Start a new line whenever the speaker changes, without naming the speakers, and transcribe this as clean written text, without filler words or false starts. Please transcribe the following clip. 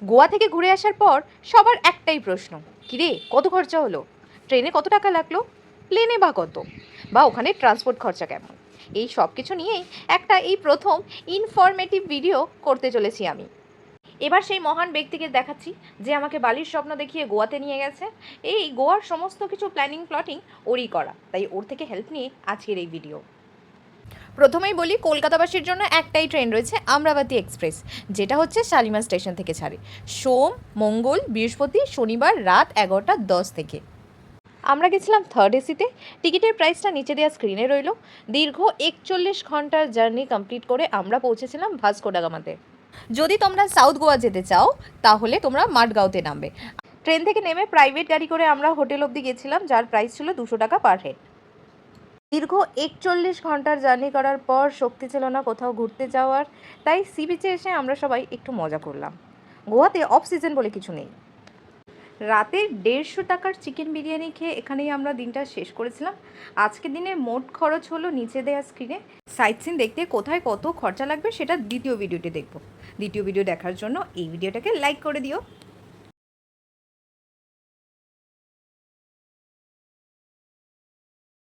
গোয়া থেকে ঘুরে আসার পর সবার একটাই প্রশ্ন, কিরে কত খরচা হলো, ট্রেনে কত টাকা লাগলো, প্লেনে বা কত, বা ওখানে ট্রান্সপোর্ট খরচা কেমন। এই সব কিছু নিয়েই এই প্রথম ইনফরমেটিভ ভিডিও করতে চলেছি আমি। এবার সেই মহান ব্যক্তিকে দেখাচ্ছি যে আমাকে বালির স্বপ্ন দেখিয়ে গোয়াতে নিয়ে গেছে। এই গোয়ার সমস্ত কিছু প্ল্যানিং প্লটিং ওরই করা, তাই ওর থেকে হেল্প নিয়ে আজকের এই ভিডিও। প্রথমেই বলি, কলকাতাবাসীর জন্য একটাই ট্রেন রয়েছে, আমরাবতী এক্সপ্রেস, যেটা হচ্ছে শালিমার স্টেশন থেকে ছাড়ে সোম, মঙ্গল, বৃহস্পতি, শনিবার রাত 11টা 10 থেকে। আমরা গেছিলাম থার্ড এসিতে। টিকিটের প্রাইসটা নিচে দেওয়া স্ক্রিনে রইল। দীর্ঘ 41 ঘন্টার জার্নি কমপ্লিট করে আমরা পৌঁছেছিলাম ভাস্কো ডা গামাতে। যদি তোমরা সাউথ গোয়া যেতে চাও তাহলে তোমরা মাডগাঁওতে নামবে। ট্রেন থেকে নেমে প্রাইভেট গাড়ি করে আমরা হোটেল অবধি গেছিলাম, যার প্রাইস ছিল 200 টাকা পার হেড। দীর্ঘ 41 ঘন্টার জার্নি করার পর শক্তি ছিল না কোথাও ঘুরতে যাওয়ার, তাই সি বিচে এসে আমরা সবাই একটু মজা করলাম। গোয়াতে অফ সিজন বলে কিছু নেই। রাতে 150 টাকার চিকেন বিরিয়ানি খেয়ে এখানেই আমরা দিনটা শেষ করেছিলাম। আজকের দিনে মোট খরচ হলো নিচে দেওয়া স্ক্রিনে। সাইট সিন দেখতে কোথায় কত খরচা লাগবে সেটা দ্বিতীয় ভিডিওতে দেখব। দ্বিতীয় ভিডিও দেখার জন্য এই ভিডিওটাকে লাইক করে দিও।